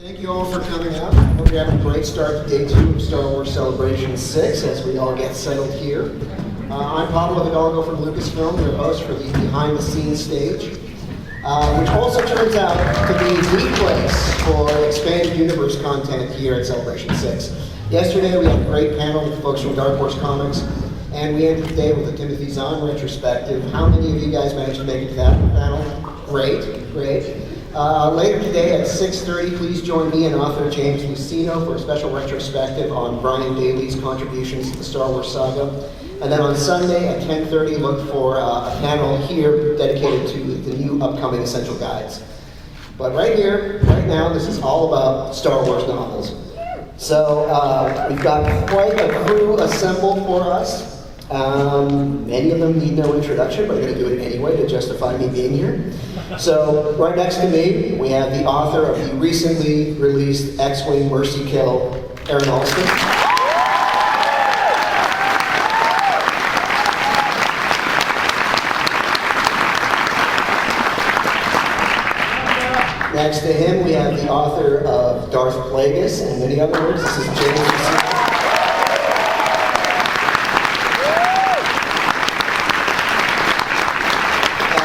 Thank you all for coming out. I hope you're having a great start to day 2 of Star Wars Celebration 6 as we all get settled here. I'm Pablo Hidalgo from Lucasfilm, your host for the behind-the-scenes stage, which also turns out to be the place for expanded universe content here at Celebration 6. Yesterday we had a great panel with folks from Dark Horse Comics, and we ended the day with a Timothy Zahn retrospective. How many of you guys managed to make it to that panel? Great, great. Later today at 6:30, please join me and author James Luceno for a special retrospective on Brian Daley's contributions to the Star Wars saga. And then on Sunday at 10:30, look for a panel here dedicated to the new upcoming Essential Guides. But right here, right now, this is all about Star Wars novels. So we've got quite a crew assembled for us. Many of them need no introduction, but I'm going to do it anyway to justify me being here. So right next to me, we have the author of the recently released X-Wing Mercy Kill, Allston. Next to him, we have the author of Darth Plagueis and many other works. This is James Luceno.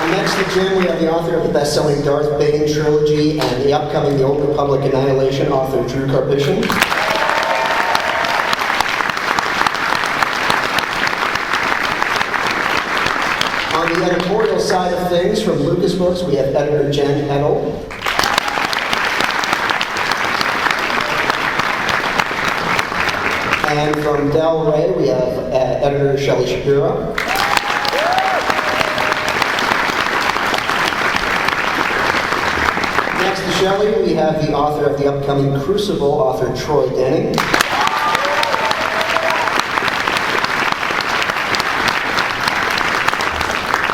Next to Jim, we have the author of the best-selling Darth Bane trilogy and the upcoming The Old Republic Annihilation, author Drew Karpyshyn. On the editorial side of things, from Lucas Books, we have editor Jen Heddle. And from Del Rey, we have editor Shelly Shapiro. Next to Shelly, we have the author of the upcoming Crucible, author Troy Denning.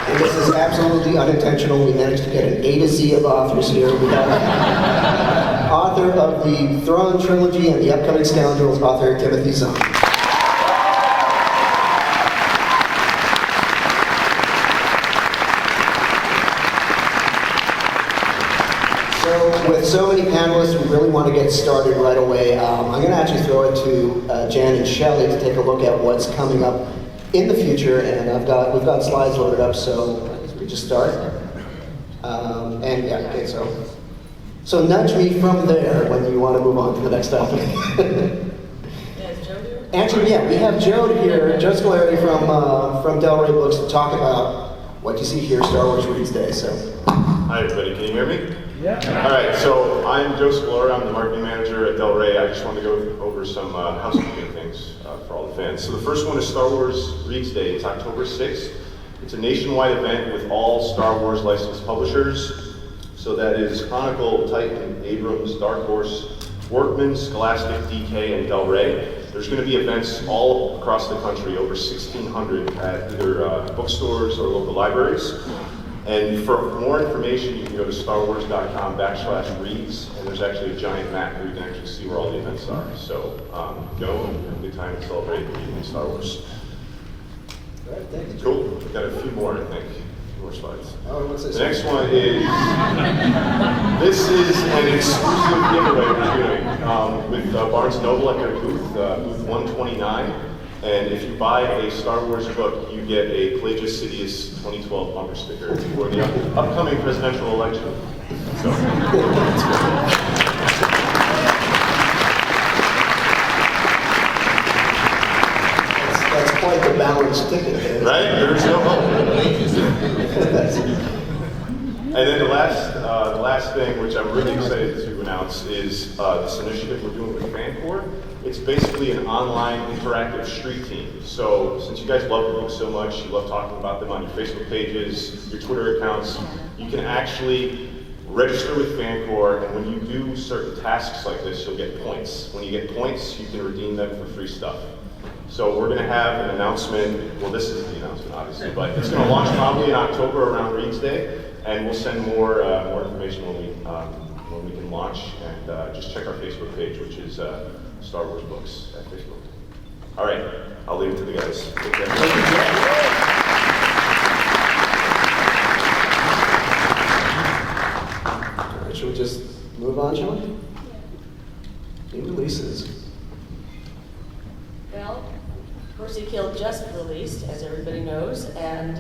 And this is absolutely unintentional. We managed to get an A to Z of authors here. We have author of the Throne trilogy and the upcoming Scoundrels, author Timothy Zahn. With so many panelists, we really want to get started right away. I'm going to actually throw it to Jan and Shelly to take a look at what's coming up in the future, and we've got slides loaded up, so we just start. So nudge me from there when you want to move on to the next topic. Is Joe here? Actually, yeah, we have Joe here, Joe Scolari from Del Rey Books to talk about what you see here, Star Wars Reads Day. So, hi everybody, can you hear me? Yeah. All right, so I'm Joe Scolari, I'm the marketing manager at Del Rey. I just wanted to go over some housekeeping things for all the fans. So the first one is Star Wars Reads Day. It's October 6th. It's a nationwide event with all Star Wars licensed publishers. So that is Chronicle, Titan, Abrams, Dark Horse, Workman, Scholastic, DK, and Del Rey. There's going to be events all across the country, over 1,600 at either bookstores or local libraries. And for more information, you can go to starwars.com/reads, and there's actually a giant map where you can actually see where all the events are. So go and have a good time and celebrate reading Star Wars. all right, thank you. Cool. We've got a few more, I think. A few more slides. Oh, what's this? The next one is, this is an exclusive giveaway we're doing with Barnes & Noble at their booth, booth 129. And if you buy a Star Wars book, you get a Plagius Sidious 2012 bumper sticker for the upcoming presidential election. So, That's quite the balanced ticket there. right? There's no hope. And then the last thing, which I'm really excited to announce, is this initiative we're doing with FanCore. It's basically an online interactive street team. So since you guys love the books so much, you love talking about them on your Facebook pages, your Twitter accounts, you can actually register with FanCore, and when you do certain tasks like this, you'll get points. When you get points, you can redeem them for free stuff. So we're going to have an announcement. Well, this is the announcement, obviously, but it's going to launch probably in October around Reads Day, and we'll send more information when we can launch. And just check our Facebook page, which is Star Wars Books at Facebook. All right, I'll leave it to the guys. Take care. Should we just move on, shall we? New releases. Well, Horsey Kill just released, as everybody knows, and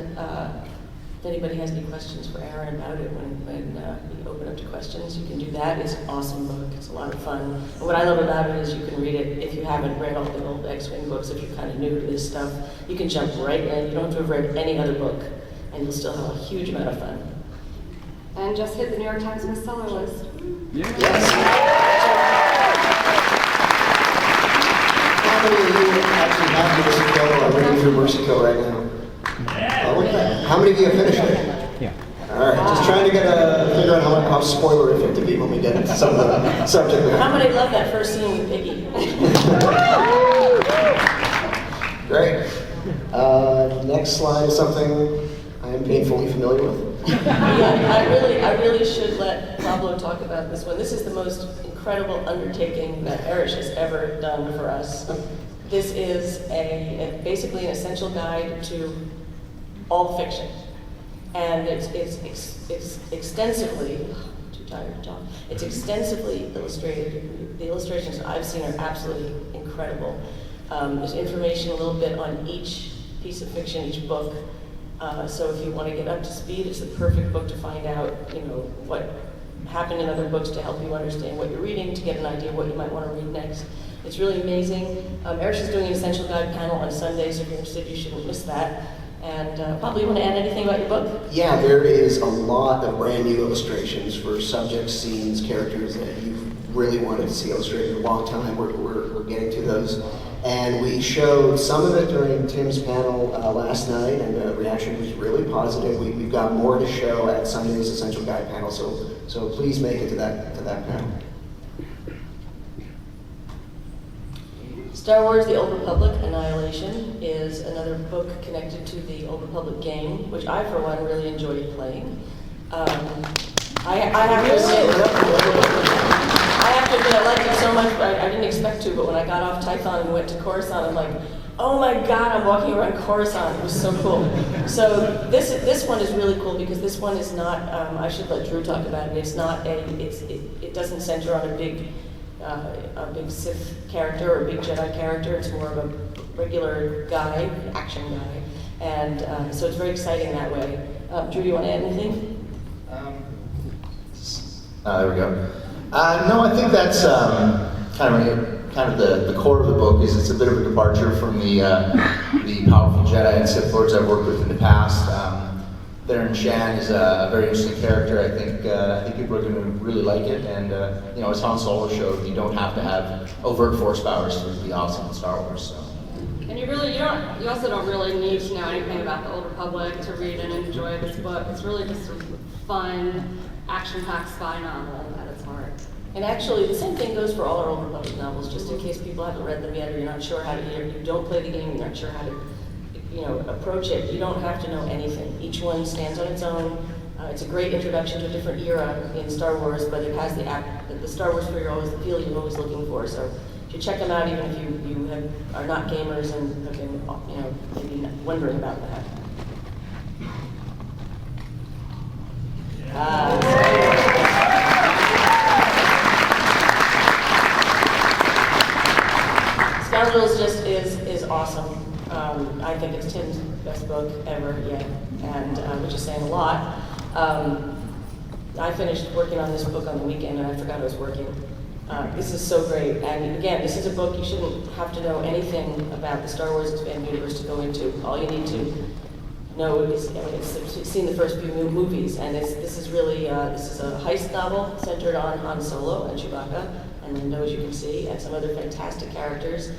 if anybody has any questions for Aaron about it when we open up to questions, you can do that. It's an awesome book. It's a lot of fun. And what I love about it is you can read it if you haven't read all the old X-Wing books, if you're kind of new to this stuff. You can jump right in. You don't have to have read any other book, and you'll still have a huge amount of fun. And just hit the New York Times bestseller list. Yes. How many of you actually have Mercy Kill or are reading through Mercy Kill right now? Oh, look at that. How many of you have finished it? Yeah. All right, just trying to figure out how spoilerific to be when we get into some of the subject matter. How many love that first scene with Piggy? Great. Next slide is something I am painfully familiar with. Yeah, I really should let Pablo talk about this one. This is the most incredible undertaking that Erich has ever done for us. This is basically an essential guide to all fiction. And it's extensively, too tired to talk, it's extensively illustrated. The illustrations that I've seen are absolutely incredible. There's information a little bit on each piece of fiction, each book. So if you want to get up to speed, it's the perfect book to find out, what happened in other books to help you understand what you're reading, to get an idea of what you might want to read next. It's really amazing. Erich is doing an Essential Guide panel on Sunday, so if you're interested, you shouldn't miss that. And Pablo, you want to add anything about your book? Yeah, there is a lot of brand new illustrations for subjects, scenes, characters that you've really wanted to see illustrated in a long time. We're getting to those. And we showed some of it during Tim's panel last night, and the reaction was really positive. We've got more to show at Sunday's Essential Guide panel, so please make it to that panel. Star Wars: The Old Republic: Annihilation is another book connected to the Old Republic game, which I, for one, really enjoyed playing. I have to admit, I liked it so much, but I didn't expect to, but when I got off Tython and went to Coruscant, I'm like, oh my God, I'm walking around Coruscant. It was so cool. So this one is really cool because this one is not, I should let Drew talk about it, it's not it doesn't center on a big Sith character or a big Jedi character. It's more of a regular guy, action guy. And so it's very exciting that way. Drew, do you want to add anything? There we go. No, I think that's kind of the core of the book. Is it's a bit of a departure from the powerful Jedi and Sith Lords I've worked with in the past. Theron Shan is a very interesting character. I think people are going to really like it. And as Han Solo showed, you don't have to have overt force powers to be awesome in Star Wars. So. And you also don't really need to know anything about the Old Republic to read and enjoy this book. It's really just a fun, action-packed spy novel at its heart. And actually, the same thing goes for all our Old Republic novels, just in case people haven't read them yet, or you're not sure how to, you don't play the game, you're not sure how to, approach it. You don't have to know anything. Each one stands on its own. It's a great introduction to a different era in Star Wars, but it has the Star Wars feel you're always looking for. So you should check them out, even if you are not gamers and have been, maybe wondering about that. Scoundrels just is awesome. I think it's Tim's best book ever yet, and which is saying a lot. I finished working on this book on the weekend, and I forgot I was working. This is so great, and again, this is a book you shouldn't have to know anything about the Star Wars expanded universe to go into. All you need to know is, it's seen the first few movies, and this is really this is a heist novel centered on Solo and Chewbacca, and Lando, as you can see, and some other fantastic characters.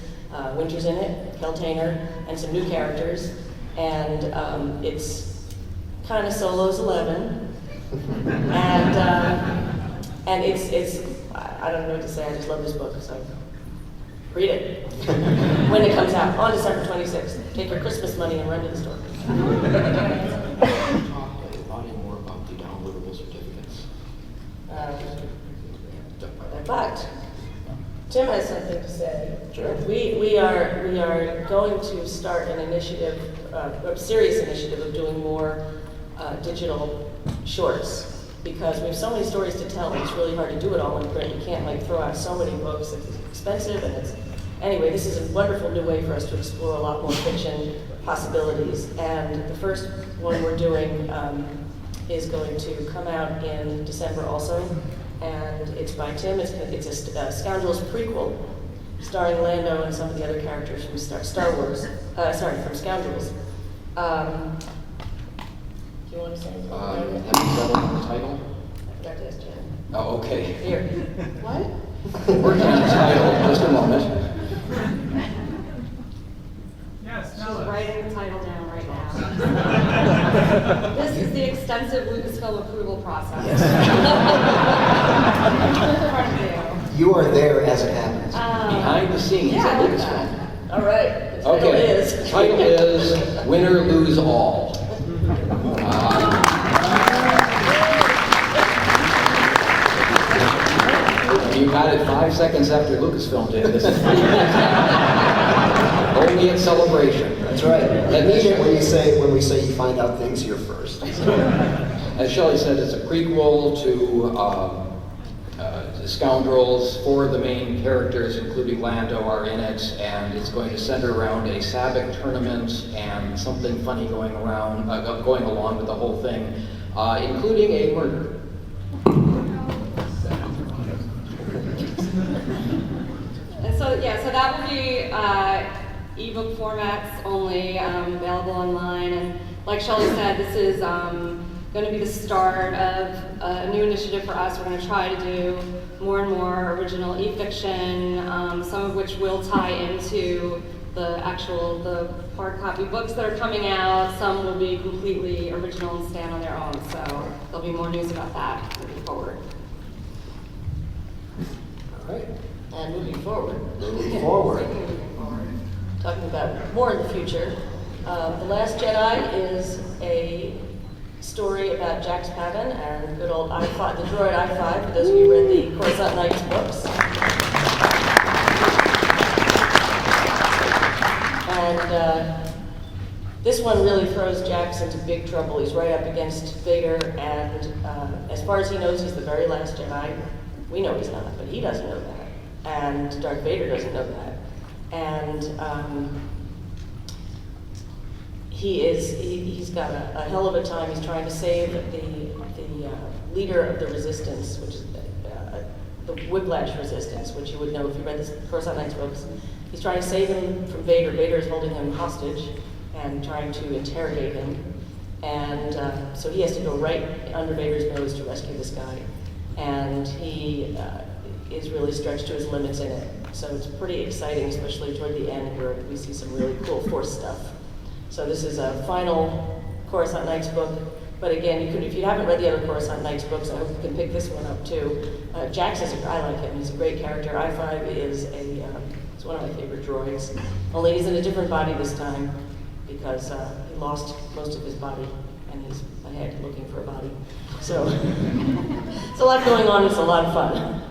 Winter's in it, Kel Tainer, and some new characters, and it's kind of Solo's 11, and it's I don't know what to say. I just love this book, so read it when it comes out on December 26th. Take your Christmas money and run to the store. Talk more about the downloadable certificates. But Tim has something to say. Sure. We are going to start an initiative, a serious initiative of doing more digital shorts. because we have so many stories to tell, and it's really hard to do it all in print. You can't like throw out so many books. It's expensive, and it's anyway. This is a wonderful new way for us to explore a lot more fiction possibilities. And the first one we're doing is going to come out in December also, and it's by Tim. It's a Scoundrels prequel, starring Lando and some of the other characters from Star Wars. From Scoundrels. Do you want to say anything? Have you settled on the title? I forgot to ask Jen. Oh, okay. Here. What? Working on the title, just a moment. She's writing the title down right now. This is the extensive Lucasfilm approval process. In front of you. You are there as it happens. Behind the scenes Yeah, I at like Lucasfilm. All right. The title Okay, is. title is Win or Lose All. You got it 5 seconds after Lucasfilm did. This is only at Celebration. That's right. That means it when we say you find out things here first. As Shelley said, it's a prequel to Scoundrels. 4 of the main characters, including Lando, are in it, and it's going to center around a Sabbac tournament and something funny going along with the whole thing, including a murder. And so, yeah, so that will be ebook formats only, available online. And like Shelley said, this is going to be the start of a new initiative for us. We're going to try to do more and more original e-fiction, some of which will tie into the hard copy books that are coming out. Some will be completely original and stand on their own. So there'll be more news about that moving forward. All right. And moving forward. Moving forward. Talking about more in the future. The Last Jedi is a story about Jax Pavan and good old I-5, the droid I-5, for those of you who read the Coruscant Nights books. And this one really throws Jax into big trouble. He's right up against Vader, and as far as he knows, he's the very last Jedi. We know he's not, but he doesn't know that. And Darth Vader doesn't know that. And he's got a hell of a time. He's trying to save the leader of the Resistance, which is the Whiplash Resistance, which you would know if you read the Coruscant Nights books. He's trying to save him from Vader. Vader is holding him hostage and trying to interrogate him. And so he has to go right under Vader's nose to rescue this guy. And he is really stretched to his limits in it. So it's pretty exciting, especially toward the end where we see some really cool Force stuff. So this is a final Coruscant Nights book. But again, if you haven't read the other Coruscant Nights books, I hope you can pick this one up too. Jax I like him. He's a great character. I-5 is it's one of my favorite droids. Only he's in a different body this time because he lost most of his body and he's ahead looking for a body. So it's a lot going on. It's a lot of fun.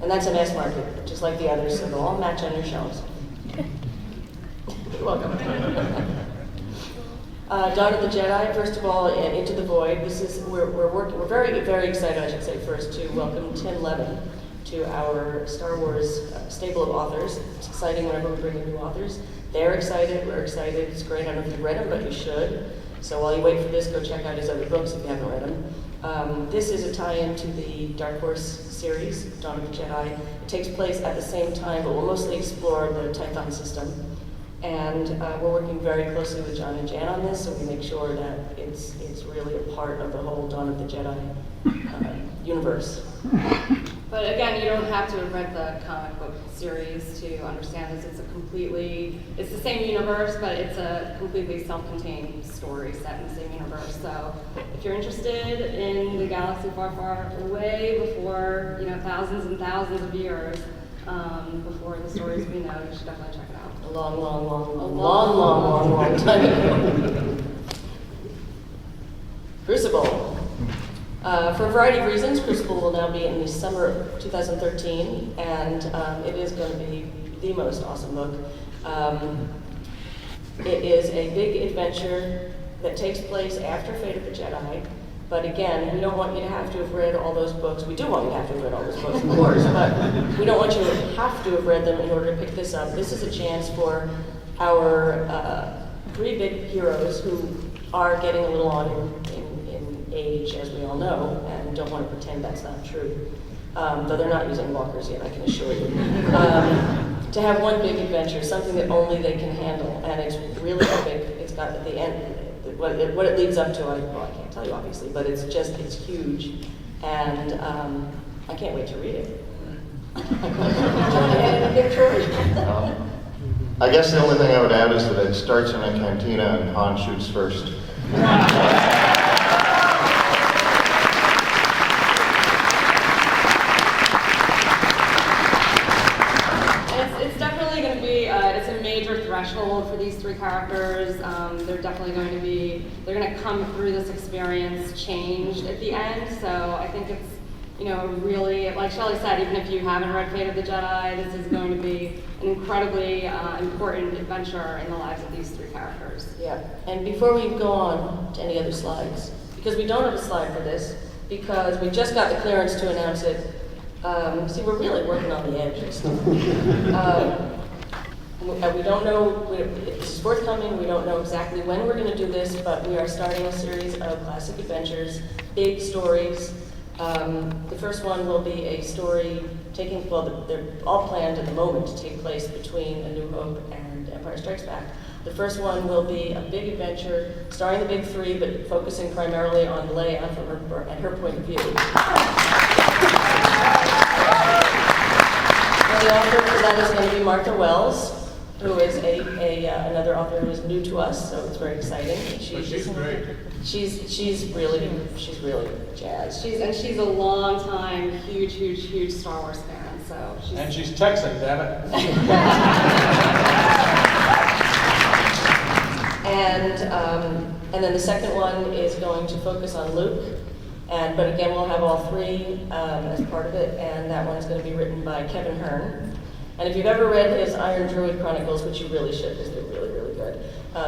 And that's an S market, just like the others, so they'll all match on your shelves. You're welcome. Dawn of the Jedi, first of all, Into the Void. We're very, very excited, I should say first, to welcome Tim Levin to our Star Wars stable of authors. It's exciting whenever we bring in new authors. They're excited, we're excited. It's great. I don't know if you've read them, but you should. So while you wait for this, go check out his other books if you haven't read them. This is a tie-in to the Dark Horse series, Dawn of the Jedi. It takes place at the same time, but we'll mostly explore the Tython system. And we're working very closely with John and Jan on this, so we make sure that it's really a part of the whole Dawn of the Jedi universe. But again, you don't have to have read the comic book series to understand this. It's the same universe, but it's a completely self-contained story set in the same universe. So if you're interested in the galaxy far, far away before, thousands and thousands of years, before the stories we know, you should definitely check it out. A long time ago. Crucible. For a variety of reasons, Crucible will now be in the summer of 2013, and it is going to be the most awesome book. It is a big adventure that takes place after Fate of the Jedi, But again, we don't want you to have to have read all those books. We do want you to have to have read all those books, of course, but we don't want you to have to have read them in order to pick this up. This is a chance for our 3 big heroes who are getting a little on in age, as we all know, and don't want to pretend that's not true. Though they're not using walkers yet, I can assure you. To have one big adventure, something that only they can handle, and it's really epic. It's got at the end, what it leads up to, I can't tell you obviously, but it's huge, and I can't wait to read it. Do you want to add anything, Troy? I guess the only thing I would add is that it starts in a cantina and Han shoots first. It's definitely going to be, it's a major threshold for these 3 characters. They're definitely going to be, they're going to come through this experience changed at the end, so I think it's, you know, really, like Shelly said, even if you haven't read Fate of the Jedi, this is going to be an incredibly important adventure in the lives of these 3 characters. Yeah, and before we go on to any other slides, because we don't have a slide for this, because we just got the clearance to announce it. See, we're really working on the edge and stuff. We don't know, it's forthcoming, we don't know exactly when we're going to do this, but we are starting a series of classic adventures, big stories. The first one will be a story taking, well, they're all planned at the moment to take place between A New Hope and Empire Strikes Back. The first one will be a big adventure starring the big 3, but focusing primarily on Leia and her point of view. And the author for that is going to be Martha Wells, who is another author who is new to us, so it's very exciting. She's great. She's really jazzed. She's a long time huge Star Wars fan. So she's Texan, damn it. And then the second one is going to focus on Luke, but again we'll have all 3 as part of it, and that one is going to be written by Kevin Hearn. And if you've ever read his Iron Druid Chronicles, which you really should, because they're really good,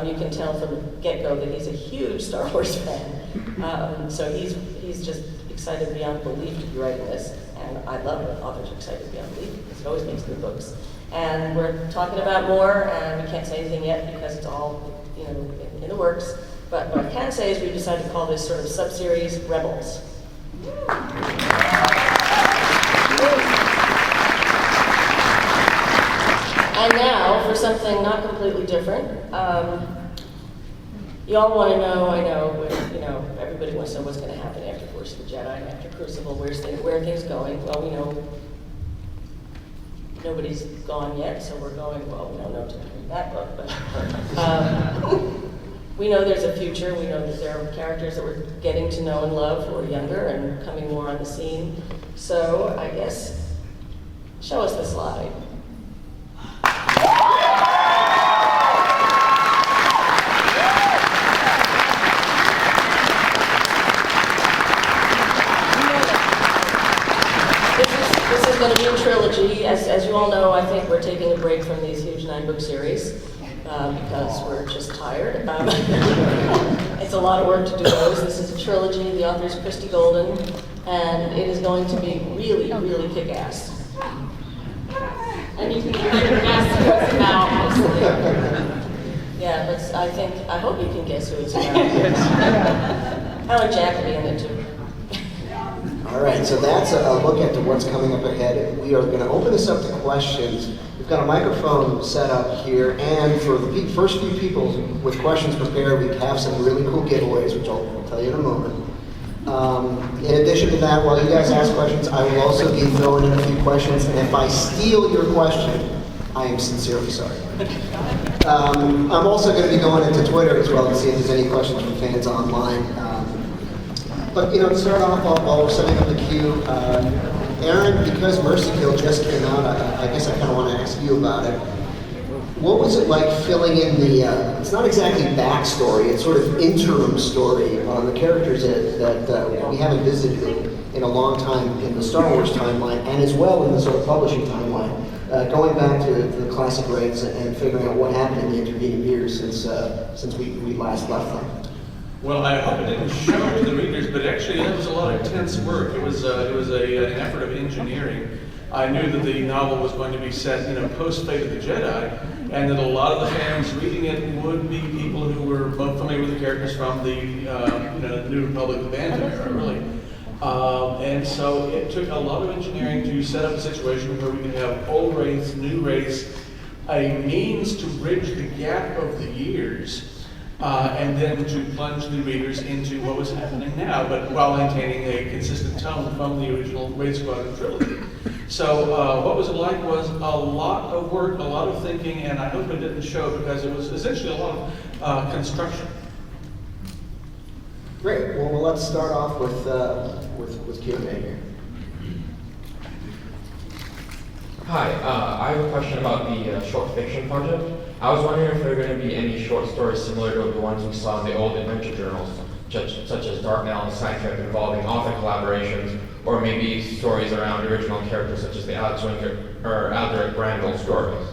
you can tell from the get-go that he's a huge Star Wars fan. So he's just excited beyond belief to be writing this, and I love it. Authors are excited beyond belief because it always makes good books. And we're talking about more, and we can't say anything yet because it's all in the works. But what I can say is we've decided to call this sort of sub-series Rebels. And now, for something not completely different, you all want to know, I know, everybody wants to know what's going to happen after Force of the Jedi, after Crucible, where are things going? Well, we know nobody's gone yet, so we're going, well, we don't know to read that book, but we know there's a future. We know that there are characters that we're getting to know and love who are younger and coming more on the scene. So I guess, show us the slide. This is going to be a trilogy. As you all know, I think we're taking a break from these huge 9-book series because we're just tired. It's a lot of work to do those. This is a trilogy. The author is Christy Golden, and it is going to be really kick-ass. And you can guess who it's about, mostly. Yeah, but I hope you can guess who it's about. How would Jack be in it too? All right, so that's a look at what's coming up ahead. We are going to open this up to questions. We've got a microphone set up here, and for the first few people with questions prepared, we have some really cool giveaways, which I'll tell you in a moment. In addition to that, while you guys ask questions, I will also be throwing in a few questions, and if I steal your question, I am sincerely sorry. I'm also going to be going into Twitter as well to see if there's any questions from fans online. But to start off, while we're setting up the queue, Aaron, because Mercy Kill just came out, I guess I kind of want to ask you about it. What was it like filling in the, it's not exactly backstory, it's sort of interim story on the characters that we haven't visited in a long time in the Star Wars timeline, and as well in the sort of publishing timeline, going back to the classic rights and figuring out what happened in the intervening years since we last left them? Well, I hope it didn't show to the readers, but actually that was a lot of tense work. It was an effort of engineering. I knew that the novel was going to be set, post Fate of the Jedi, and that a lot of the fans reading it would be people who were both familiar with the characters from the New Republic, the Bantam era, really. And so it took a lot of engineering to set up a situation where we could have old race, new race, a means to bridge the gap of the years, and then to plunge the readers into what was happening now, but while maintaining a consistent tone from the original Raid Squadron trilogy. So what was it like was a lot of work, a lot of thinking, and I hope it didn't show because it was essentially a lot of construction. Great. Well, let's start off with Q&A here. Hi, I have a question about the short fiction project. I was wondering if there are going to be any short stories similar to the ones we saw in the old adventure journals, such as Dark Mail and Side Trek involving author collaborations, or maybe stories around original characters such as the Alderic Brandel stories.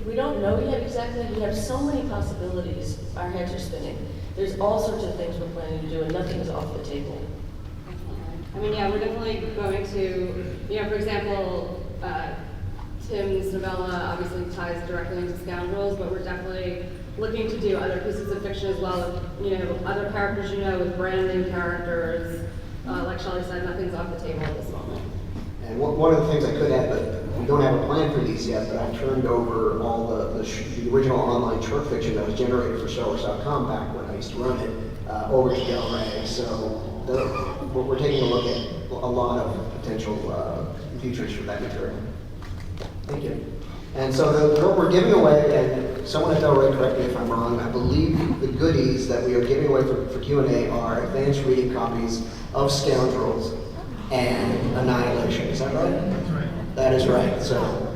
We don't know yet exactly. We have so many possibilities. Our heads are spinning. There's all sorts of things we're planning to do, and nothing is off the table. I mean, yeah, we're definitely going to, for example, Tim's novella obviously ties directly into Scoundrels, but we're definitely looking to do other pieces of fiction as well, with, other characters, with brand new characters. Like Shelly said, nothing's off the table at this moment. And one of the things I could add, but we don't have a plan for these yet, but I've turned over all the original online short fiction that was generated for StarWars.com back when I used to run it, over to Del Rey. So we're taking a look at a lot of potential futures for that material. Thank you. And so what we're giving away, and someone at Del Rey, correct me if I'm wrong, I believe the goodies that we are giving away for Q&A are advanced reading copies of Scoundrels and Annihilation. Is that right? That's right. That is right. So,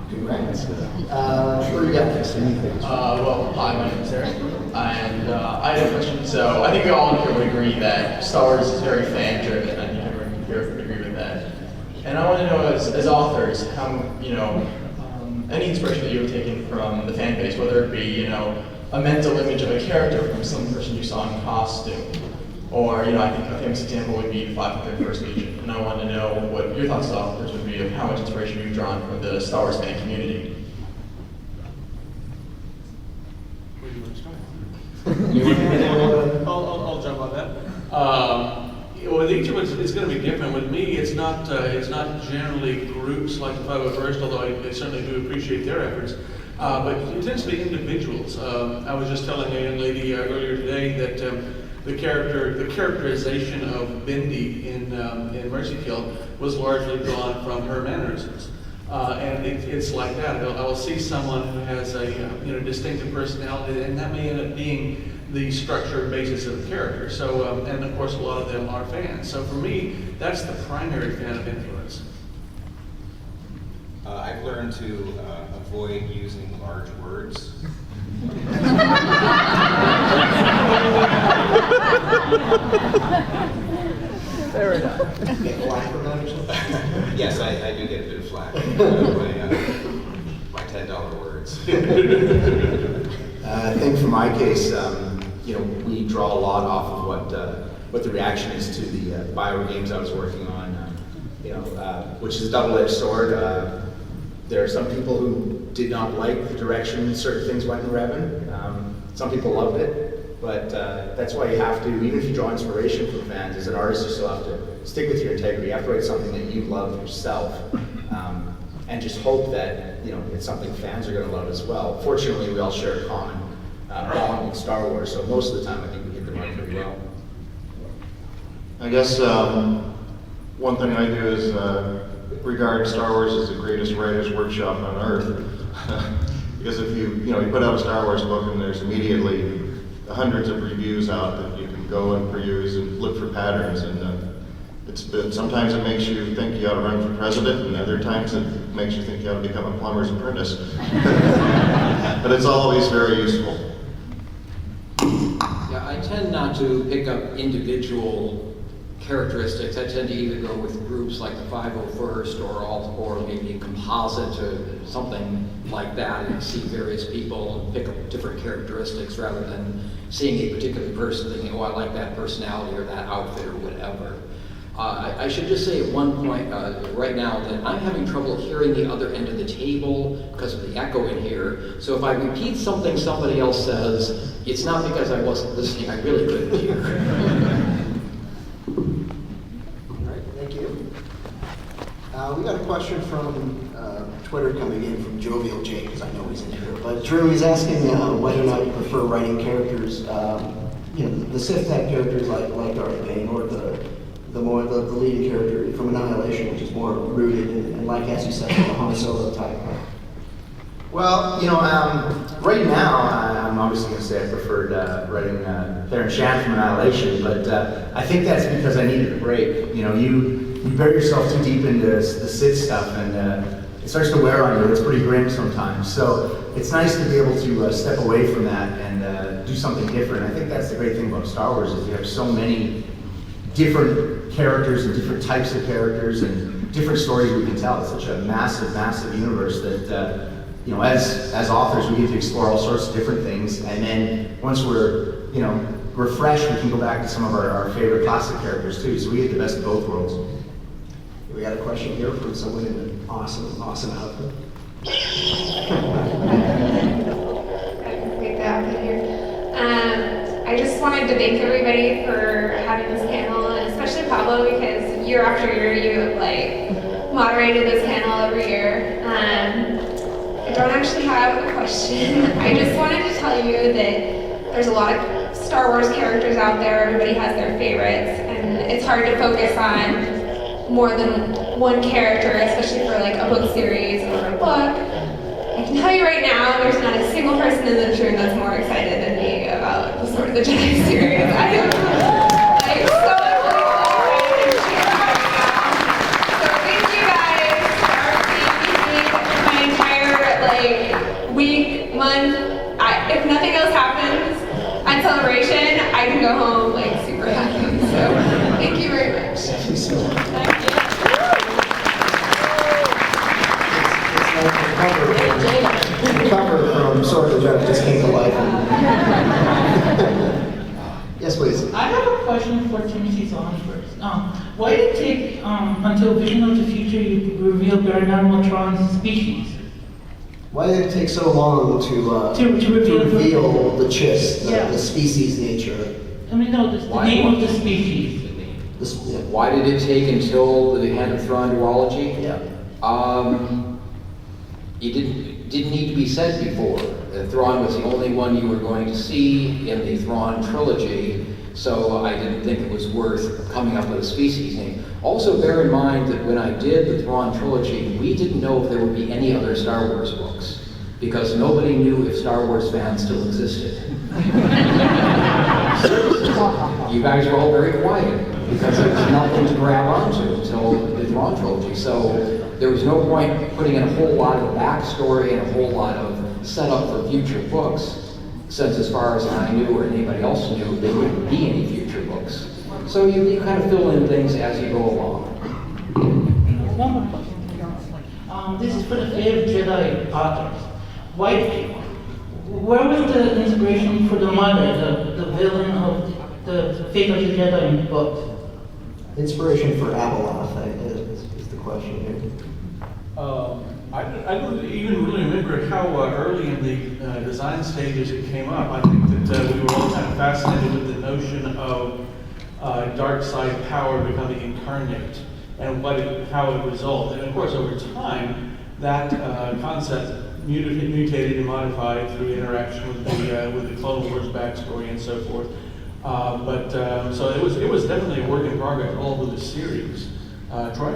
congrats. Who you got next? Well, hi, my name is Eric, and I have a question. So, I think we all here would agree that Star Wars is very fan-driven, and everyone here would agree with that. And I want to know, as authors, how, any inspiration that you have taken from the fan base, whether it be, a mental image of a character from some person you saw in costume, or, I think a famous example would be 501st Legion. And I want to know what your thoughts as authors would be of how much inspiration you've drawn from the Star Wars fan community. Where do you want to start? I'll jump on that. With each of us, it's going to be different. With me, it's not generally groups like the 501st, although I certainly do appreciate their efforts. But it tends to be individuals. I was just telling a young lady earlier today that the characterization of Bindi in Mercy Kill was largely drawn from her mannerisms. And it's like that. I will see someone who has a distinctive personality, and that may end up being the structure and basis of the character. So, and of course, a lot of them are fans. So for me, that's the primary fan of influence. I've learned to avoid using large words. Fair enough. Get flack from that or something? Yes, I do get a bit of flack. My $10 words. I think for my case, we draw a lot off of what the reaction is to the Bioware games I was working on, which is a double-edged sword. There are some people who did not like the direction certain things went in Revan. Some people loved it, but that's why you have to, even if you draw inspiration from fans, as an artist, you still have to stick with your integrity. You have to write something that you love yourself, and just hope that it's something fans are going to love as well. Fortunately, we all share a common bond with Star Wars, so most of the time I think we hit the mark pretty well. I guess one thing I do is regard Star Wars as the greatest writer's workshop on earth. Because if you put out a Star Wars book and there's immediately hundreds of reviews out that you can go and peruse and look for patterns, and sometimes it makes you think you ought to run for president, and other times it makes you think you ought to become a plumber's apprentice. But it's always very useful. Yeah, I tend not to pick up individual characteristics. I tend to either go with groups like the 501st or maybe a composite or something like that, and see various people and pick up different characteristics rather than seeing a particular person thinking, oh, I like that personality or that outfit or whatever. I should just say at one point right now that I'm having trouble hearing the other end of the table because of the echo in here. So if I repeat something somebody else says, it's not because I wasn't listening, I really couldn't hear. All right, thank you. We got a question from Twitter coming in from Jovial Jay, because I know he's in here. But Drew, he's asking whether or not you prefer writing characters, the Sith type characters like Darth Bane, or the leading character from Annihilation, which is more rooted and like, as you said, the Han Solo type. Well, right now, I'm obviously going to say I preferred writing Theron Shan from Annihilation, but I think that's because I needed a break. You bury yourself too deep into the Sith stuff, and it starts to wear on you. It's pretty grim sometimes. So it's nice to be able to step away from that and do something different. I think that's the great thing about Star Wars, is you have so many different characters and different types of characters and different stories we can tell. It's such a massive, massive universe that as authors, we get to explore all sorts of different things, and then once we're, refreshed, we can go back to some of our favorite classic characters too, so we get the best of both worlds. We got a question here from someone in an awesome outfit. Great the outfit here. I just wanted to thank everybody for having this panel, and especially Pablo, because year after year you have moderated this panel every year. I don't actually have a question. I just wanted to tell you that there's a lot of Star Wars characters out there. Everybody has their favorites, and it's hard to focus on more than one character, especially for a book series or a book. I can tell you right now, there's not a single person in this room that's more excited than me about the Sword of the Jedi series. I am so excited to share right now. So thank you guys for my entire week, month. If nothing else happens on Celebration, I can go home super happy. So thank you very much. Thank you so much. The cover from Sword of the Jedi just came to life. Yes, please. I have a question for Timothy Zahn first. Why did it take until Vision of the Future you reveal Baron Tron's species? Why did it take so long to reveal the chiss, the species nature? I mean, no, the name of the species. Why did it take until the Hand of Thrawn duology? Yeah. It didn't need to be said before. Thrawn was the only one you were going to see in the Thrawn trilogy, so I didn't think it was worth coming up with a species name. Also, bear in mind that when I did the Thrawn trilogy, we didn't know if there would be any other Star Wars books, because nobody knew if Star Wars fans still existed. You guys were all very quiet, because there was nothing to grab onto until the Thrawn trilogy. So there was no point putting in a whole lot of backstory and a whole lot of setup for future books, since as far as I knew or anybody else knew, there wouldn't be any future books. So you kind of fill in things as you go along. One more question. This is for the favorite Jedi authors. Where was the inspiration for the mother, the villain of the Fate of the Jedi in the book? Inspiration for Abeloth is the question here. I don't even really remember how early in the design stages it came up. I think that we were all kind of fascinated with the notion of dark side power becoming incarnate and how it resulted. And of course, over time, that concept mutated and modified through interaction with the Clone Wars backstory and so forth. So it was definitely a work in progress all over the series. Troy?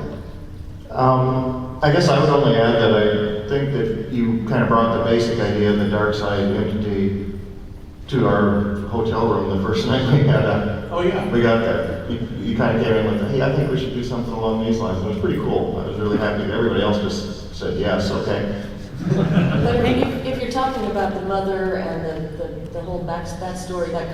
I guess I would only add that I think that you kind of brought the basic idea of the dark side entity to our hotel room the first night we had we got that. You kind of came in with, hey, I think we should do something along these lines. It was pretty cool. I was really happy. Everybody else just said yes, okay. But if you're talking about the mother and the whole backstory, that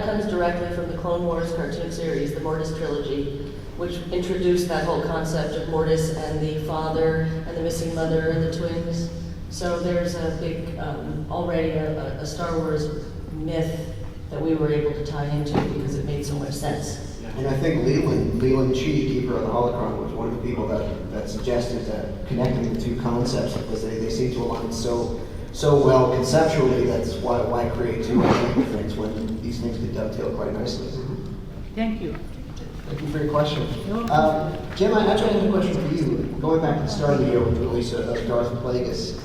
comes directly from the Clone Wars cartoon series, the Mortis trilogy, which introduced that whole concept of Mortis and the father and the missing mother and the twins. So there's a big, already a Star Wars myth that we were able to tie into because it made so much sense. And I think Leland Chee, keeper of the Holocron, was one of the people that suggested that connecting the two concepts, because they seem to align so well conceptually. That's why create two identical things when these things could dovetail quite nicely. Thank you. Thank you for your question. Jim, I actually have a question for you. Going back to the start of the year with the release of Darth Plagueis,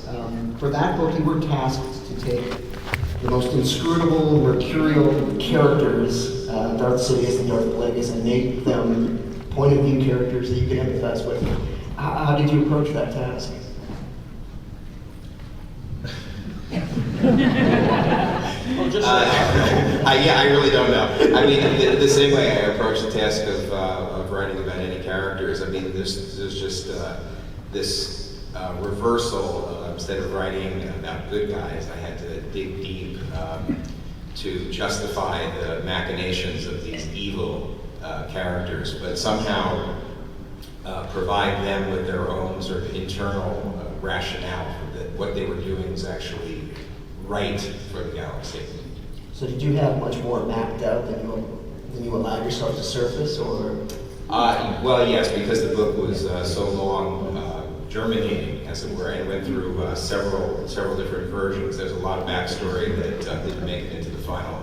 for that book you were tasked to take the most inscrutable, mercurial characters, Darth Sidious and Darth Plagueis, and make them point-of-view characters that you can empathize with. How did you approach that task? I really don't know. I mean, the same way I approach the task of writing about any characters. I mean, there's just this reversal. Instead of writing about good guys, I had to dig deep to justify the machinations of these evil characters, but somehow provide them with their own sort of internal rationale for that what they were doing was actually right for the galaxy. So did you have much more mapped out than you allowed yourself to surface, or? Well, yes, because the book was so long germinating, as it were, and went through several different versions. There's a lot of backstory that didn't make it into the final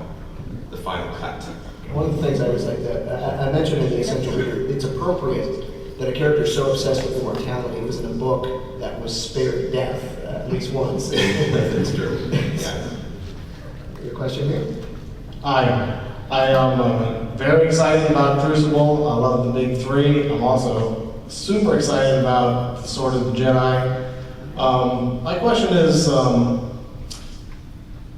cut. One of the things I always like that I mentioned in the Essential Reader, it's appropriate that a character so obsessed with immortality was in a book that was spared death at least once. That's true. Yeah. Your question here? Hi, I am very excited about Crucible. I love the big three. I'm also super excited about the Sword of the Jedi. My question is,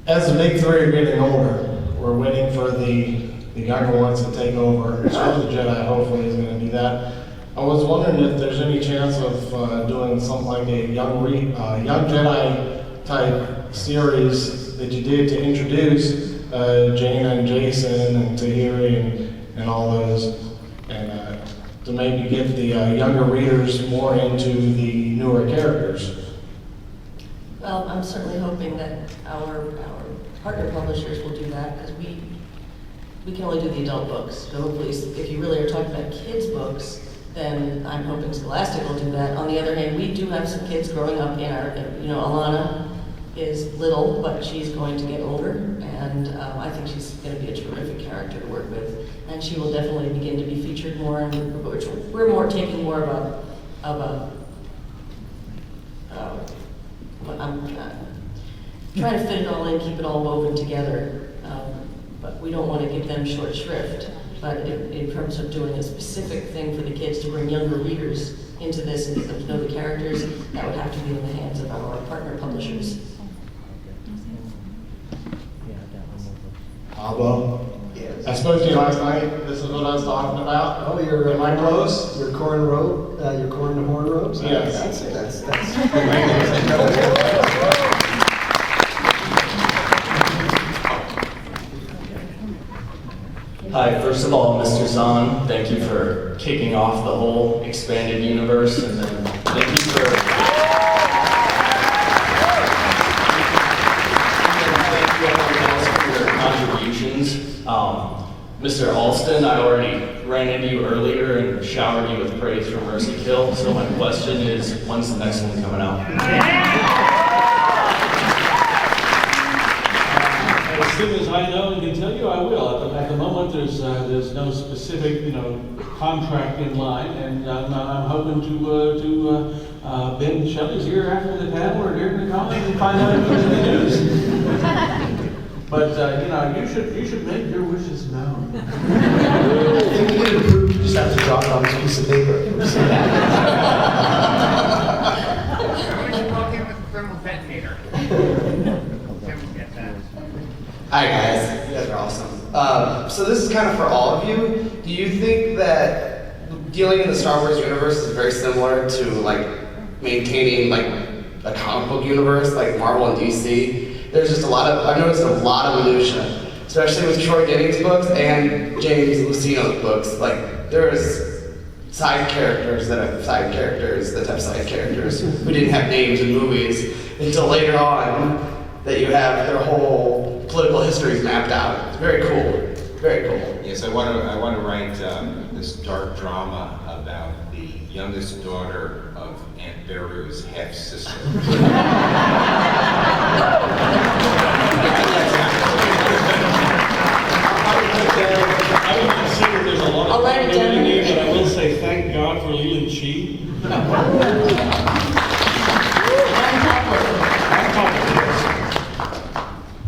as the big three are getting older, we're waiting for the younger ones to take over. Sword of the Jedi hopefully is going to be that. I was wondering if there's any chance of doing something like a young Jedi type series that you did to introduce Jaina and Jason and Tahiri and all those, and to maybe get the younger readers more into the newer characters. Well, I'm certainly hoping that our partner publishers will do that, because we can only do the adult books. So hopefully, if you really are talking about kids' books, then I'm hoping Scholastic will do that. On the other hand, we do have some kids growing up in our, Alana is little, but she's going to get older, and I think she's going to be a terrific character to work with, and she will definitely begin to be featured more, and we're taking more of a I'm trying to fit it all in, keep it all woven together, but we don't want to give them short shrift. But in terms of doing a specific thing for the kids to bring younger readers into this and get them to know the characters, that would have to be in the hands of our partner publishers. Pablo, yes. I spoke to you last night. This is what I was talking about. Oh, your am I close? Your corn robe, your corn to horn robes. Yes. That's Hi, first of all, Mr. Zahn, thank you for kicking off the whole expanded universe, and then thank you for your contributions. Mr. Allston, I already ran into you earlier and showered you with praise for Mercy Kill, so my question is, when's the next one coming out? As soon as I know and can tell you, I will. At the moment, there's no specific, contract in line, and I'm hoping to Ben Shelly's here after the panel or during the comment and find out if there's any news. But you should make your wishes known. I think you need to prove you just have to drop it on this piece of paper. Hi guys, you guys are awesome. So this is kind of for all of you. Do you think that dealing in the Star Wars universe is very similar to like maintaining like a comic book universe like Marvel and DC, there's just I've noticed a lot of minutia, especially with Troy Denny's books and James Luceno's books. Like, there's side characters that have side characters who didn't have names in movies until later on that you have their whole political histories mapped out. It's very cool. Very cool. Yes, I want to write this dark drama about the youngest daughter of Aunt Beru's half-sister. I would consider there's a lot of continuity here, but I will say thank God for Leland Chi.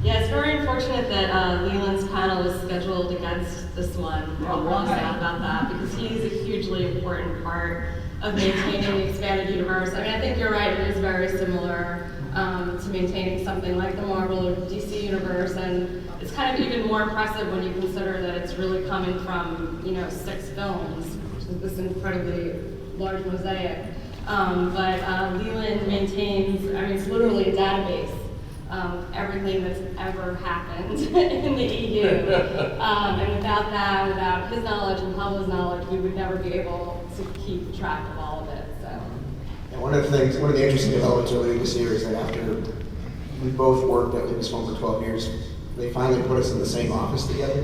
Yeah, it's very unfortunate that Leland's panel was scheduled against this one. We're all sad about that because he's a hugely important part of maintaining the expanded universe. I mean, I think you're right, it is very similar to maintaining something like the Marvel or DC universe, and it's kind of even more impressive when you consider that it's really coming from, 6 films, which is this incredibly large mosaic. But Leland maintains, it's literally a database. Everything that's ever happened in the EU. And without that, without his knowledge and Pablo's knowledge, we would never be able to keep track of all of it. So. And one of the interesting developments early in the series is that after we both worked at Lucasfilm for 12 years, they finally put us in the same office together.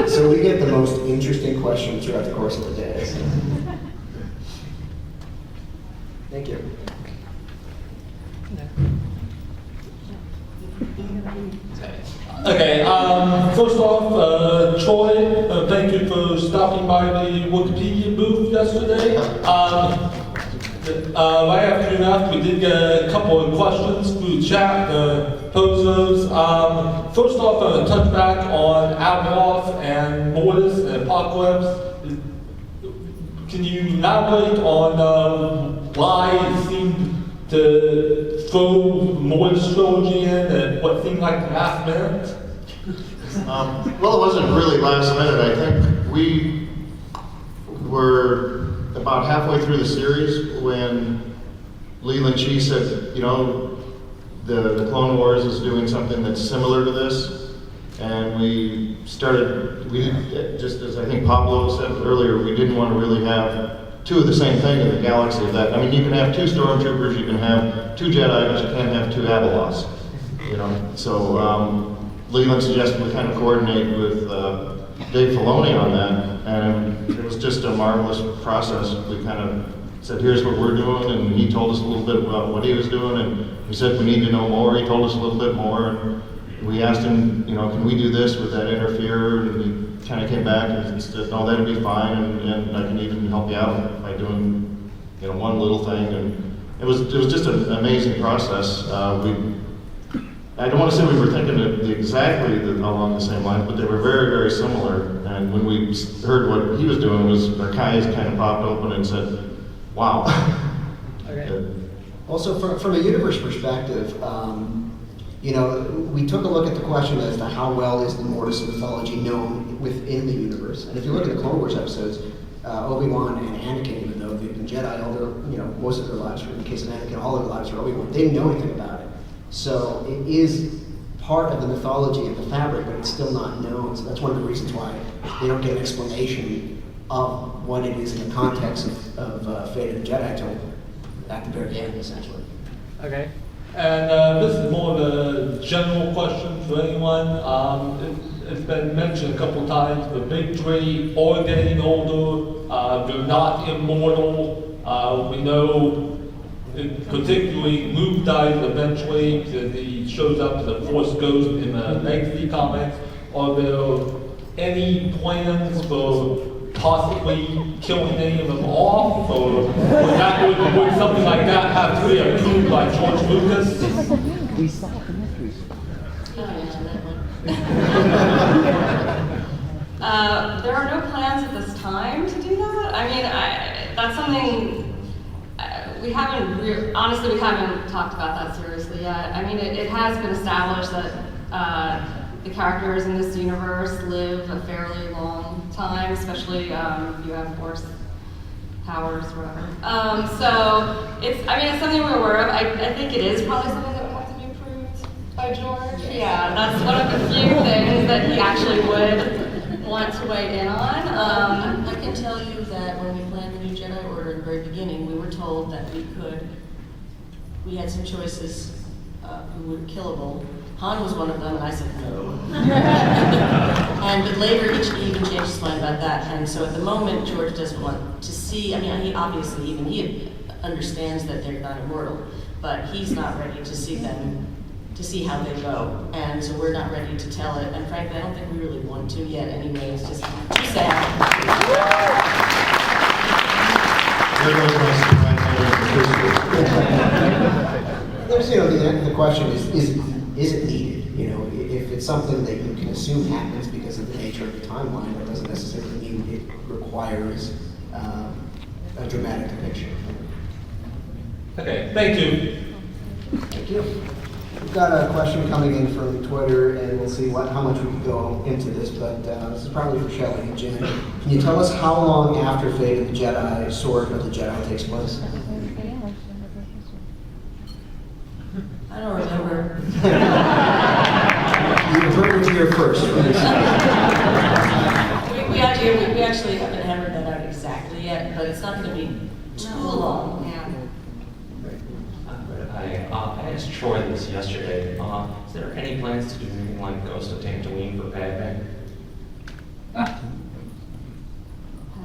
So we get the most interesting questions throughout the course of the day. So. Thank you. Okay, first off, Troy, thank you for stopping by the Wikipedia booth yesterday. Right after you left, we did get a couple of questions through chat, pose those. First off, touch back on Abeloth and Mortis and Apocalypse. Can you elaborate on why it seemed to throw Mortis trilogy in and what seemed like the last minute? Well, it wasn't really last minute. I think we were about halfway through the series when Leland Chi said, the Clone Wars is doing something that's similar to this. And we just as I think Pablo said earlier, we didn't want to really have two of the same thing in the galaxy of that. You can have 2 stormtroopers, you can have 2 Jedi, but you can't have 2 Abeloths. So Leland suggested we kind of coordinate with Dave Filoni on that, and it was just a marvelous process. We kind of said, here's what we're doing, and he told us a little bit about what he was doing, and we said we need to know more. He told us a little bit more, and we asked him, can we do this? Would that interfere? And he kind of came back and said, no, that'd be fine, and I can even help you out by doing, one little thing. And it was just an amazing process. I don't want to say we were thinking exactly along the same lines, but they were very, very similar. And when we heard what he was doing, our eyes kind of popped open and said, wow. Okay. Also, from a universe perspective, we took a look at the question as to how well is the Mortis mythology known within the universe. And if you look at the Clone Wars episodes, Obi-Wan and Anakin, even though they've been Jedi all their, most of their lives, or in the case of Anakin, all their lives are Obi-Wan, they didn't know anything about it. So it is part of the mythology of the fabric, but it's still not known. So that's one of the reasons why they don't get an explanation of what it is in the context of Fate of the Jedi until at the very end, essentially. Okay. And this is more of a general question for anyone. It's been mentioned a couple times, the big three are getting older, they're not immortal. We know, particularly Luke dies eventually because he shows up as a Force Ghost in the Legacy comics. Are there any plans for possibly killing any of them off, or would something like that have to be approved by George Lucas? There are no plans at this time to do that. That's something we haven't, honestly, we haven't talked about that seriously yet. It has been established that the characters in this universe live a fairly long time, especially if you have Force powers, whatever. So it's something we're aware of. I think it is probably something that would have to be approved by George. Yeah, that's one of the few things that he actually would want to weigh in on. I can tell you that when we planned the new Jedi Order at the very beginning, we were told that we had some choices who were killable. Han was one of them, and I said no. But later he even changed his mind about that. And so at the moment, George doesn't want to see, he obviously, even he understands that they're not immortal, but he's not ready to see them, to see how they go. And so we're not ready to tell it. And frankly, I don't think we really want to yet anyway. It's just too sad. There goes my surprise. There's, the question is it needed? If it's something that you can assume happens because of the nature of the timeline, that doesn't necessarily mean it requires a dramatic depiction. Okay, thank you. Thank you. We've got a question coming in from Twitter, and we'll see how much we can go into this, but this is probably for Shelly and Jen. Can you tell us how long after Fate of the Jedi, Sword of the Jedi takes place? I don't remember. You heard it here first. we actually haven't hammered that out exactly yet, but it's not going to be too long. Yeah. I asked Troy this yesterday. Is there any plans to do anything like Ghost of Tatooine for Padme? I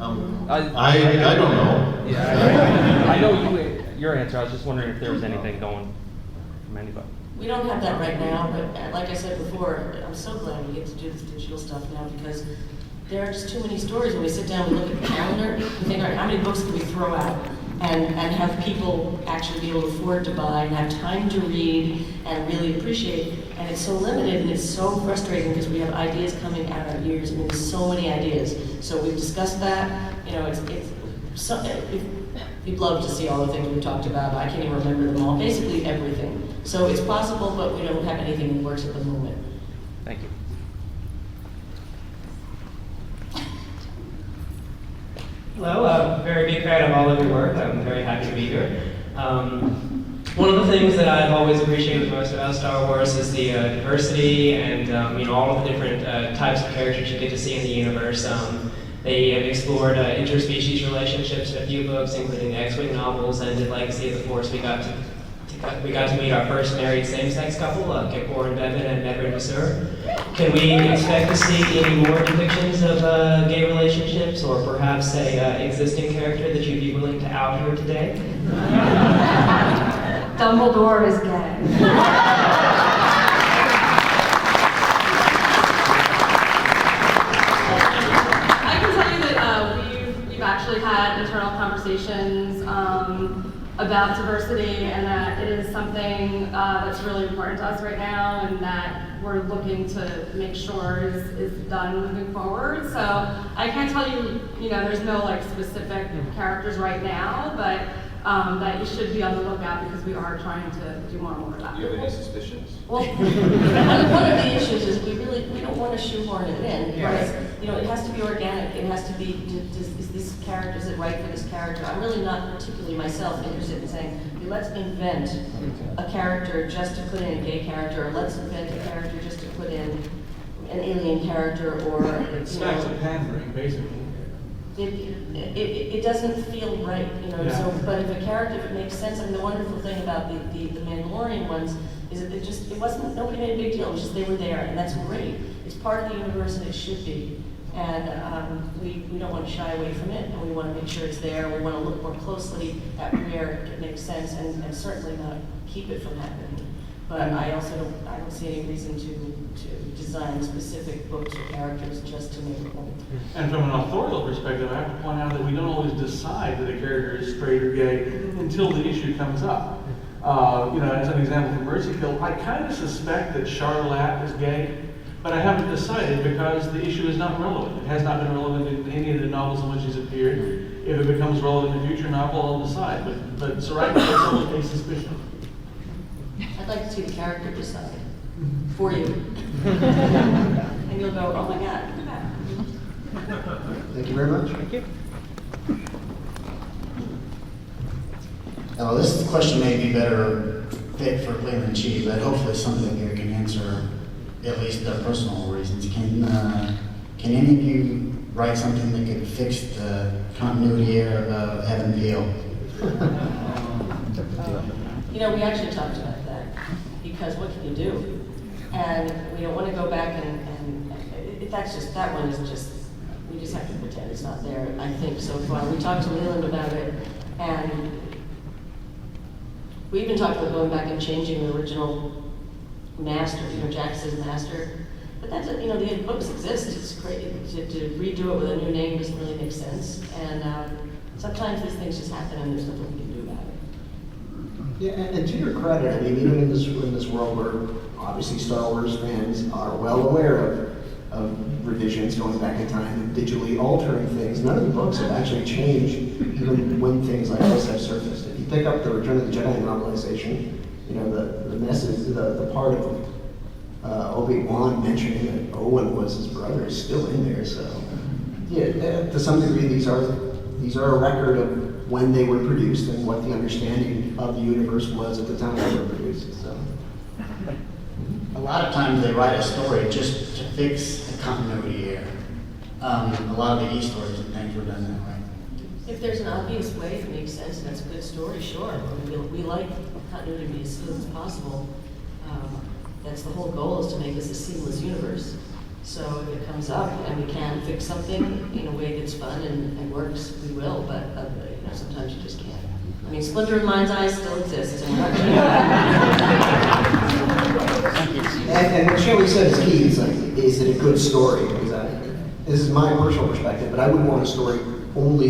don't know. Yeah, I know your answer. I was just wondering if there was anything going from anybody. We don't have that right now, but like I said before, I'm so glad we get to do this digital stuff now because there are just too many stories. When we sit down and look at the calendar, we think, all right, how many books can we throw out and have people actually be able to afford to buy and have time to read and really appreciate. And it's so limited and it's so frustrating because we have ideas coming out our ears. There's so many ideas. So we've discussed that. We'd love to see all the things we talked about. I can't even remember them all. Basically everything. So it's possible, but we don't have anything in the works at the moment. Thank you. Hello, I'm a very big fan of all of your work. I'm very happy to be here. One of the things that I've always appreciated most about Star Wars is the diversity and all of the different types of characters you get to see in the universe. They have explored interspecies relationships in a few books, including the X-Wing novels and in Legacy of the Force. We got to meet our first married same-sex couple, Kippur and Bevan and Never and Basur. Can we expect to see any more depictions of gay relationships, or perhaps a existing character that you'd be willing to out here today? Dumbledore is gay. We've actually had internal conversations about diversity, and that it is something that's really important to us right now, and that we're looking to make sure is done moving forward. So I can't tell you, there's no specific characters right now, but that you should be on the lookout because we are trying to do more and more of that. Do you have any suspicions? Well, one of the issues is we don't want to shoehorn it in because it has to be organic. It has to be, is this character, is it right for this character? I'm really not particularly myself interested in saying, let's invent a character just to put in a gay character, or let's invent a character just to put in an alien character, or it's back to pandering, basically. It doesn't feel right, So, but if a character, if it makes sense, the wonderful thing about the Mandalorian ones is that it wasn't, nobody made a big deal. It was just they were there, and that's great. It's part of the universe, and it should be. And we don't want to shy away from it, and we want to make sure it's there. We want to look more closely at where it makes sense, and certainly not keep it from happening. But I don't see any reason to design specific books or characters just to make a point. And from an authorial perspective, I have to point out that we don't always decide that a character is straight or gay until the issue comes up. As an example from Mercy Kill, I kind of suspect that Charlotte is gay, but I haven't decided because the issue is not relevant. It has not been relevant in any of the novels in which he's appeared. If it becomes relevant in a future novel, I'll decide. But so right now, it's always a suspicion. I'd like to see the character decide for you. And you'll go, oh my God, look at that. Thank you very much. Thank you. Now, this question may be better fit for Cleveland Chief, but hopefully something here can answer at least their personal reasons. Can any of you write something that could fix the continuity error of Evan Peel? You know, we actually talked about that, because what can you do? And we don't want to go back and that one is just, we just have to pretend it's not there, I think, so far. We talked to Leland about it, and we even talked about going back and changing the original master, Jackson's master. But that's, the books exist. It's great to redo it with a new name doesn't really make sense. And sometimes these things just happen, and there's nothing we can do about it. Yeah, and to your credit, I mean, even in this world where obviously Star Wars fans are well aware of revisions going back in time and digitally altering things, none of the books have actually changed, even when things like this have surfaced. If you pick up the Return of the Jedi novelization, the message, the part of Obi-Wan mentioning that Owen was his brother is still in there. So, yeah, to some degree, these are a record of when they were produced and what the understanding of the universe was at the time they were produced. So, A lot of times they write a story just to fix a continuity error. A lot of the e-stories and things were done that way. If there's an obvious way that makes sense and that's a good story, sure. We like continuity to be as smooth as possible. That's the whole goal, is to make this a seamless universe. So if it comes up and we can fix something in a way that's fun and works, we will, but sometimes you just can't. I mean, Splinter of Mind's Eye still exists, and we're not doing that. and what Shelly said is key. Is it a good story? Because this is my personal perspective, but I wouldn't want a story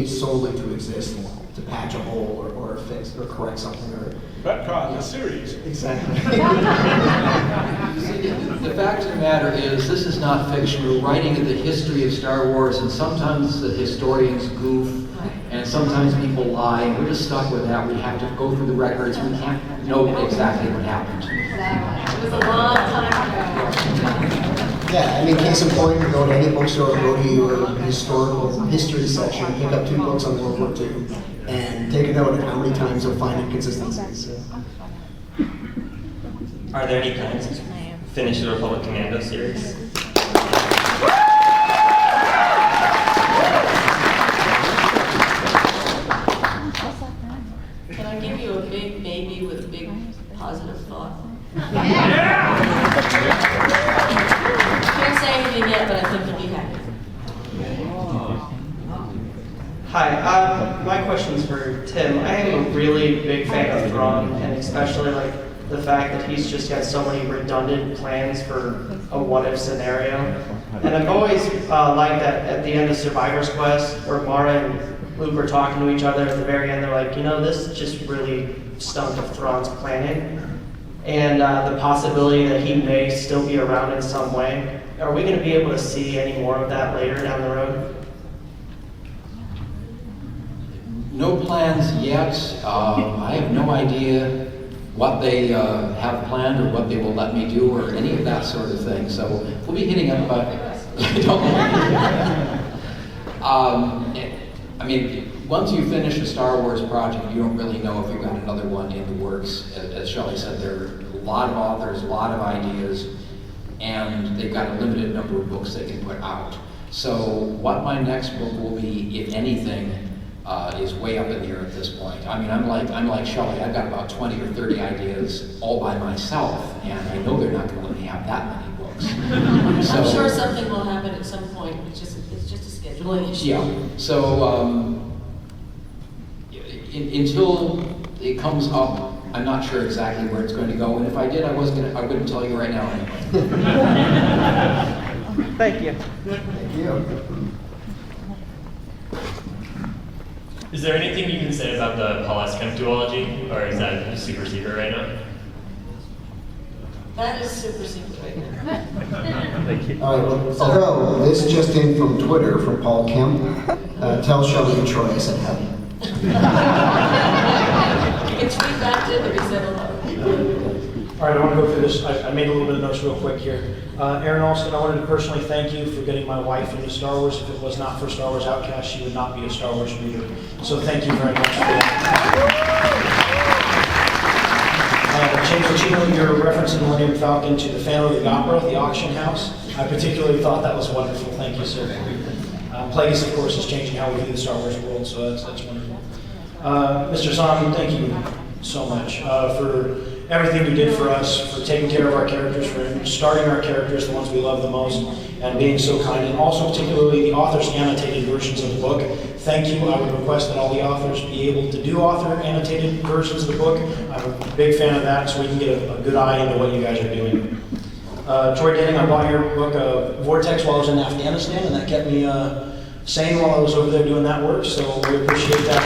solely to exist to patch a hole or fix or correct something or. Retcon the series. Exactly. The fact of the matter is, this is not fiction. We're writing the history of Star Wars, and sometimes the historians goof, and sometimes people lie, and we're just stuck with that. We have to go through the records. We can't know exactly what happened. It was a long time ago. Yeah, I mean, case in point, you go to any bookstore, go to your historical history section, pick up 2 books on World War II, and take a note of how many times you'll find inconsistencies. So. Are there any plans to finish the Republic Commando series? Can I give you a big maybe with a big positive thought? Can't say anything yet, but I think you'll be happy. Hi, my question's for Tim. I am a really big fan of Thrawn, and especially the fact that he's just got so many redundant plans for a what-if scenario. And I've always liked that at the end of Survivor's Quest, where Mara and Luke were talking to each other at the very end, they're like, this just really stunk of Thrawn's planning. And the possibility that he may still be around in some way. Are we going to be able to see any more of that later down the road? No plans yet. I have no idea what they have planned or what they will let me do or any of that sort of thing. So we'll be hitting up about I mean, once you finish a Star Wars project, you don't really know if you've got another one in the works. As Shelley said, there are a lot of authors, a lot of ideas, and they've got a limited number of books they can put out. So what my next book will be, if anything, is way up in the air at this point. I mean, I'm like Shelley. I've got about 20 or 30 ideas all by myself, and I know they're not going to let me have that many books. I'm sure something will happen at some point. It's just a scheduling issue. Yeah. So until it comes up, I'm not sure exactly where it's going to go. And if I did, I wouldn't tell you right now anyway. Thank you. Thank you. Is there anything you can say about the Paul S. Kemp duology, or is that super secret right now? That is super secret right now. Thank you. All right, well, although this just in from Twitter from Paul Kemp, tell Shelly and Troy I said howdy. You can tweet back to him if he said hello. All right, I want to go through this. I made a little bit of notes real quick here. Aaron Allston, I wanted to personally thank you for getting my wife into Star Wars. If it was not for Star Wars Outcast, she would not be a Star Wars reader. So thank you very much for that. your reference in Millennium Falcon to the Phantom of the Opera, the auction house. I particularly thought that was wonderful. Thank you, sir. Plagueis, of course, is changing how we view the Star Wars world, so that's wonderful. Mr. Zahn, thank you so much for everything you did for us, for taking care of our characters, for starting our characters, the ones we love the most, and being so kind, and also particularly the author's annotated versions of the book. Thank you. I would request that all the authors be able to do author annotated versions of the book. I'm a big fan of that, so we can get a good eye into what you guys are doing. Troy Denning, I bought your book, Vortex, while I was in Afghanistan, and that kept me sane while I was over there doing that work, so we appreciate that.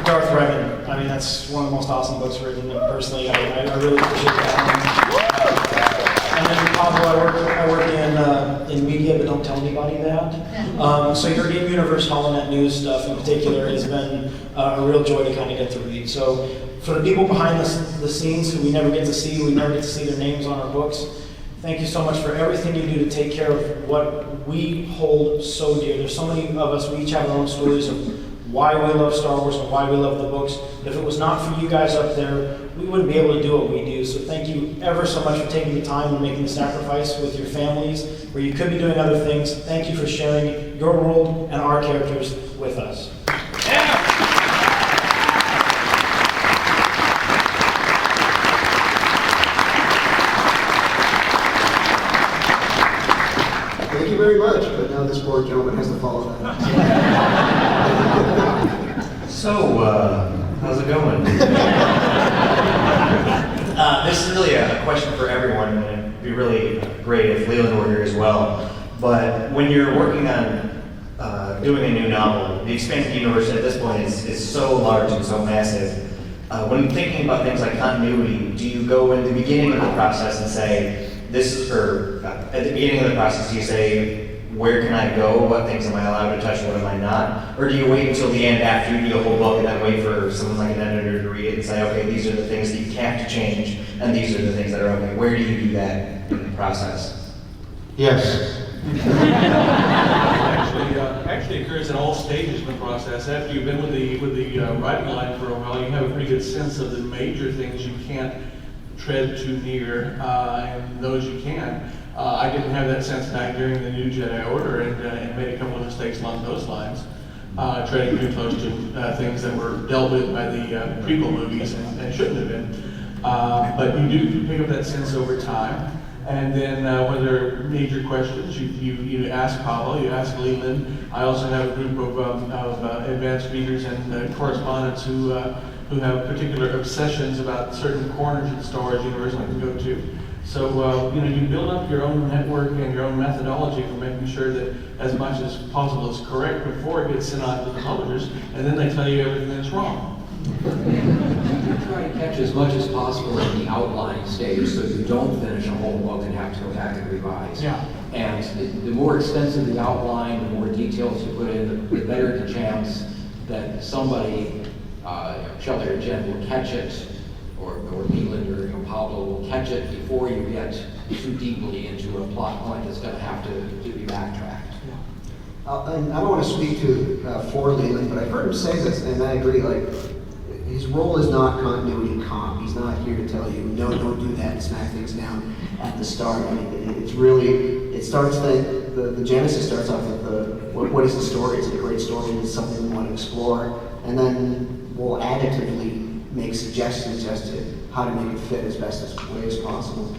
Darth Revan, I mean, that's one of the most awesome books written, and personally, I really appreciate that. And then Pablo, I work in media, but don't tell anybody that. So your in-universe HoloNet news stuff in particular has been a real joy to kind of get to read. So for the people behind the scenes who we never get to see, we never get to see their names on our books, thank you so much for everything you do to take care of what we hold so dear. There's so many of us, we each have our own stories of why we love Star Wars and why we love the books. If it was not for you guys up there, we wouldn't be able to do what we do. So thank you ever so much for taking the time and making the sacrifice with your families, where you could be doing other things. Thank you for sharing your world and our characters with us. Thank you very much, but now this poor gentleman has to follow that. So, how's it going? This is really a question for everyone, and it'd be really great if Leland were here as well. But when you're working on doing a new novel, the expanded universe at this point is so large and so massive. When thinking about things like continuity, do you go in the beginning of the process and say, at the beginning of the process, do you say, where can I go? What things am I allowed to touch? What am I not? Or do you wait until the end after you do the whole book and then wait for someone like an editor to read it and say, okay, these are the things that you have to change, and these are the things that are okay? Where do you do that in the process? Yes. Actually occurs at all stages in the process. After you've been with the writing line for a while, you have a pretty good sense of the major things you can't tread too near, and those you can. I didn't have that sense back during the New Jedi Order, and made a couple of mistakes along those lines, treading too close to things that were dealt with by the prequel movies and shouldn't have been. But you do pick up that sense over time, and then when there are major questions, you ask Pablo, you ask Leland. I also have a group of advanced readers and correspondents who have particular obsessions about certain corners of the Star Wars universe I can go to. So, you build up your own network and your own methodology for making sure that as much as possible is correct before it gets sent out to the publishers, and then they tell you everything that's wrong. You try to catch as much as possible in the outline stage so you don't finish a whole book and have to go back and revise. Yeah. And the more extensive the outline, the more details you put in, the better the chance that somebody, Shelly or Jen, will catch it, or Leland or Pablo will catch it before you get too deeply into a plot point that's going to have to be backtracked. And I don't want to speak to for Leland, but I've heard him say this, and I agree. Like, his role is not continuity comp. He's not here to tell you, no, don't do that, and smack things down at the start. I mean, it's really, it starts the genesis starts off with what is the story? Is it a great story? Is it something we want to explore? And then we'll additively make suggestions as to how to make it fit as best as way as possible.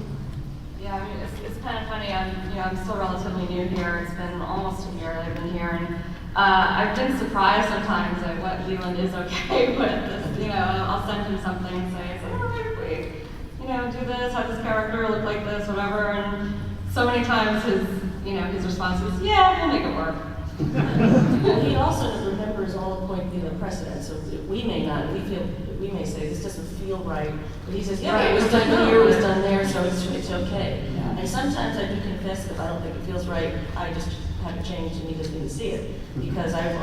Yeah, I mean, it's kind of funny. I'm still relatively new here. It's been almost a year that I've been here, and I've been surprised sometimes at what Leland is okay with. I'll send him something and say, oh, maybe we, do this, have this character look like this, whatever. And so many times his response is, yeah, we'll make it work. Well, he also remembers all the precedent, so we may not, we may say this doesn't feel right, but he says, yeah, it was done here, it was done there, so it's okay. Yeah. And sometimes I do confess that if I don't think it feels right, I just have it changed and he doesn't even see it. Because I've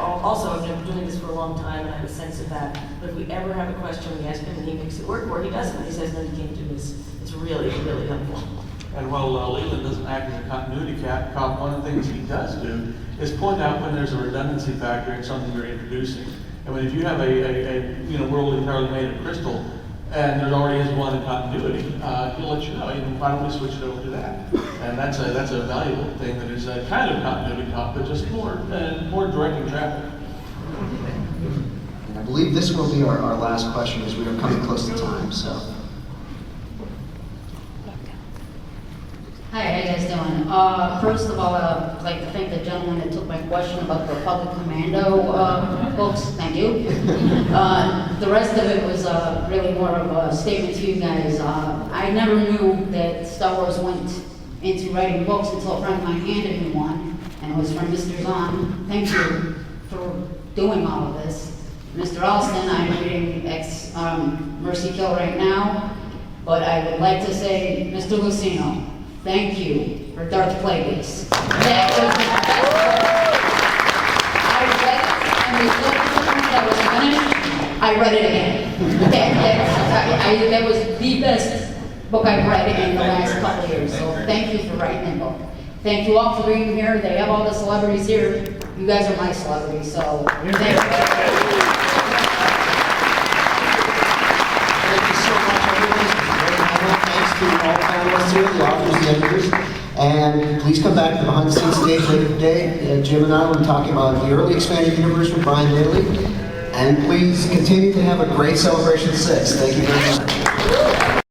been doing this for a long time and I have a sense of that. But if we ever have a question, we ask him and he makes it work, or he doesn't. He says, no, you can't do this. It's really, really helpful. And while Leland doesn't act as a continuity cop, one of the things he does do is point out when there's a redundancy factor in something you're introducing. I mean, if you have a world entirely made of crystal, and there already is one in continuity, he'll let you know, why don't we switch it over to that? And that's a valuable thing that is a kind of continuity cop, but just more directing traffic. And I believe this will be our last question as we are coming close to time, so. Hi, how you guys doing? First of all, I'd like to thank the gentleman that took my question about the Republic Commando books. Thank you. The rest of it was really more of a statement to you guys. I never knew that Star Wars went into writing books until a friend of mine handed me one, and it was from Mr. Zahn. Thank you for doing all of this. Mr. Allston, I'm reading Mercy Kill right now, but I would like to say, Mr. Luceno, thank you for Darth Plagueis. That was the best book. I read it, and the book that was finished, I read it again. That was the best book I've read in the last couple of years, so thank you for writing that book. Thank you all for being here. They have all the celebrities here. You guys are my celebrities, so thank you. Thank you so much, everyone. Thanks to all panelists here, the authors, the editors. And please come back to the behind the scenes stage later today. Jim and I will be talking about the early expanded universe with Brian Daly. And please continue to have a great Celebration 6. Thank you very much.